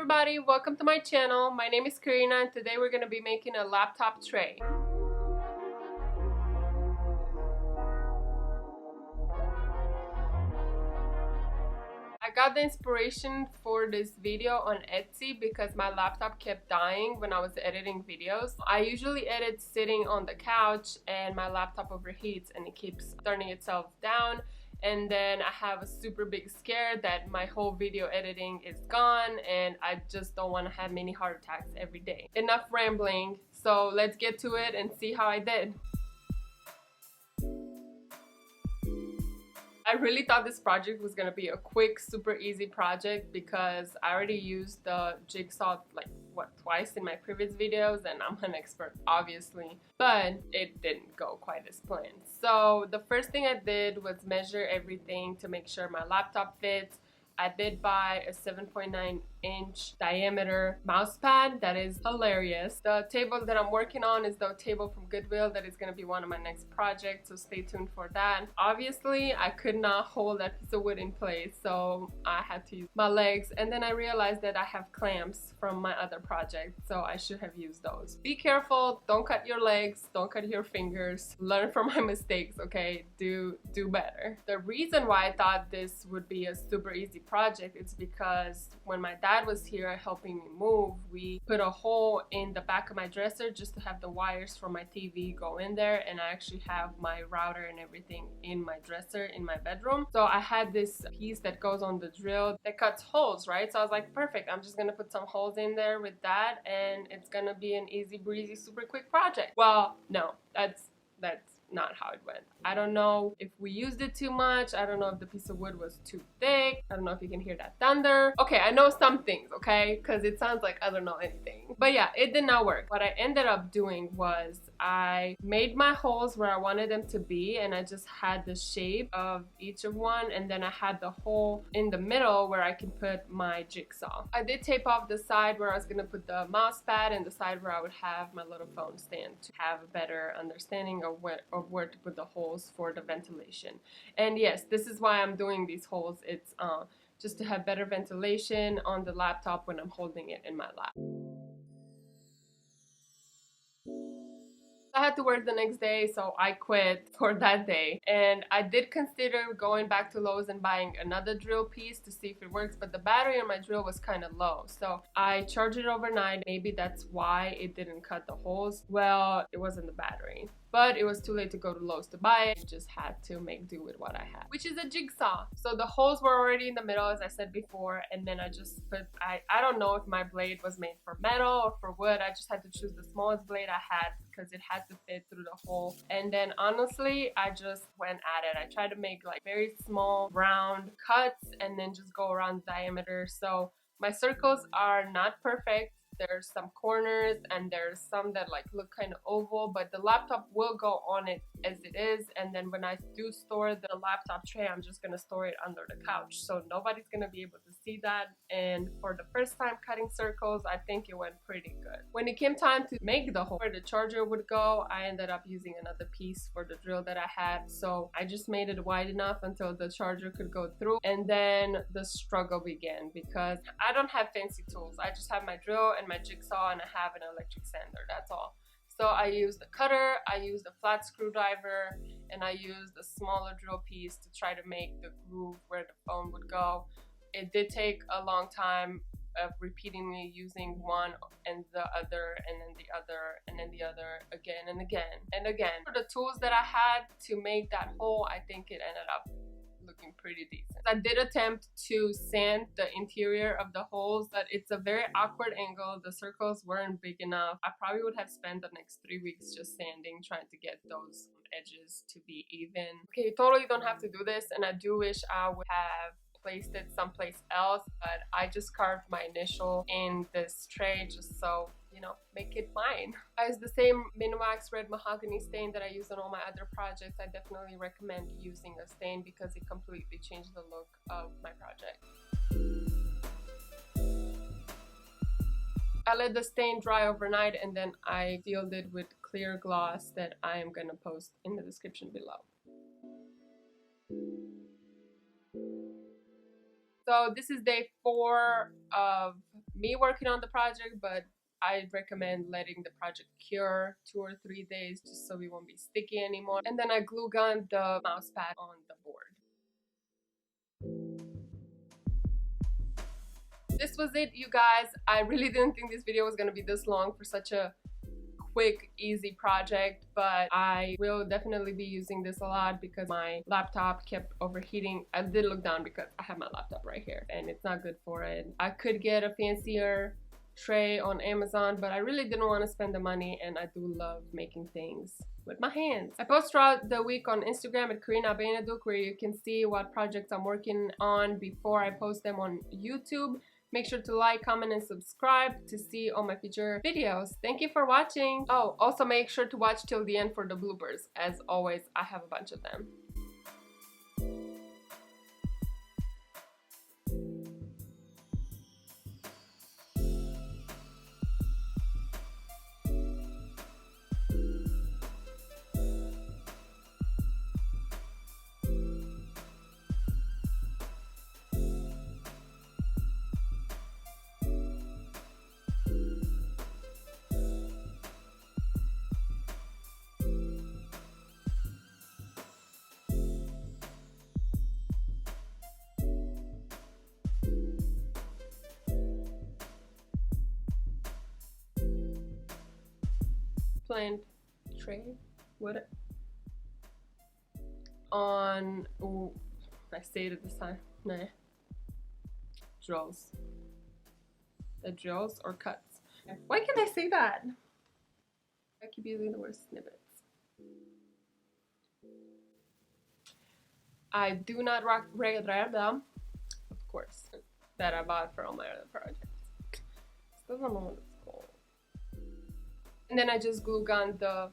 everybody, welcome to my channel. My name is Karina and today we're going to be making a laptop tray. I got the inspiration for this video on Etsy because my laptop kept dying when I was editing videos. I usually edit sitting on the couch and my laptop overheats and it keeps turning itself down. And then I have a super big scare that my whole video editing is gone and I just don't want to have many heart attacks every day. Enough rambling, so let's get to it and see how I did. I really thought this project was gonna be a quick, super easy project because I already used the jigsaw twice in my previous videos and I'm an expert obviously, but it didn't go quite as planned. So the first thing I did was measure everything to make sure my laptop fits. I did buy a 7.9-inch diameter mouse pad that is hilarious. The table that I'm working on is the table from Goodwill that is going to be one of my next projects, so stay tuned for that. Obviously, I could not hold that piece of wood in place, so I had to use my legs, and then I realized that I have clamps from my other project, so I should have used those. Be careful, don't cut your legs, don't cut your fingers. Learn from my mistakes, okay? Do better. The reason why I thought this would be a super easy project is because when my dad was here helping me move, we put a hole in the back of my dresser just to have the wires from my TV go in there, and I actually have my router and everything in my dresser in my bedroom. So I had this piece that goes on the drill that cuts holes, right? So I was like, perfect, I'm just gonna put some holes in there with that and it's gonna be an easy breezy super quick project. Well, no, that's not how it went. I don't know if we used it too much. I don't know if the piece of wood was too thick. I don't know if you can hear that thunder. Okay, I know some things, okay? Because it sounds like I don't know anything. But yeah, it did not work. What I ended up doing was I made my holes where I wanted them to be and I just had the shape of each of one, and then I had the hole in the middle where I can put my jigsaw. I did tape off the side where I was gonna put the mouse pad and the side where I would have my little phone stand to have a better understanding of where to put the holes for the ventilation. And yes, this is why I'm doing these holes. It's just to have better ventilation on the laptop when I'm holding it in my lap. I had to work the next day, so I quit for that day. And I did consider going back to Lowe's and buying another drill piece to see if it works, but the battery on my drill was kind of low. So I charged it overnight. Maybe that's why it didn't cut the holes. Well, it wasn't the battery. But it was too late to go to Lowe's to buy it. I just had to make do with what I had, which is a jigsaw. So the holes were already in the middle, as I said before, and then I just put, I don't know if my blade was made for metal or for wood. I just had to choose the smallest blade I had because it had to fit through the hole. And then honestly, I just went at it. I tried to make like very small round cuts and then just go around the diameter. So my circles are not perfect. There's some corners and there's some that like look kind of oval, but the laptop will go on it as it is. And then when I do store the laptop tray, I'm just gonna store it under the couch, so nobody's gonna be able to see that. And for the first time cutting circles, I think it went pretty good. When it came time to make the hole where the charger would go, I ended up using another piece for the drill that I had. So I just made it wide enough until the charger could go through, and then the struggle began because I don't have fancy tools. I just have my drill and my jigsaw and I have an electric sander, that's all. So I used a cutter, I used a flat screwdriver, and I used a smaller drill piece to try to make the groove where the phone would go. It did take a long time of repeatedly using one and the other and then the other and then the other again and again and again. For the tools that I had to make that hole, I think it ended up looking pretty decent. I did attempt to sand the interior of the holes, but it's a very awkward angle. The circles weren't big enough. I probably would have spent the next 3 weeks just sanding, trying to get those edges to be even. Okay, you totally don't have to do this, and I do wish I would have placed it someplace else, but I just carved my initial in this tray just so, you know, make it mine. I use the same Minwax red mahogany stain that I use on all my other projects. I definitely recommend using a stain because it completely changed the look of my project. I let the stain dry overnight and then I sealed it with clear gloss that I am gonna post in the description below. So this is day 4 of me working on the project, but I recommend letting the project cure 2 or 3 days just so it won't be sticky anymore. And then I glue gun the mouse pad on the board. This was it, you guys. I really didn't think this video was gonna be this long for such a quick, easy project, but I will definitely be using this a lot because my laptop kept overheating. I did look down because I have my laptop right here and it's not good for it. I could get a fancier tray on Amazon, but I really didn't want to spend the money, and I do love making things with my hands. I post throughout the week on Instagram at Karina Beneduk, where you can see what projects I'm working on before I post them on YouTube. Make sure to like, comment, and subscribe to see all my future videos. Thank you for watching. Oh, also make sure to watch till the end for the bloopers. As always, I have a bunch of them. Plant tray. What? On. Ooh, I stayed at this time. Nah. Drills. The drills or cuts. Why can't I say that? I keep using the word snippets. I do not rock them, of course, that I bought for all my other projects. Still don't know what it's called. And then I just glue gun the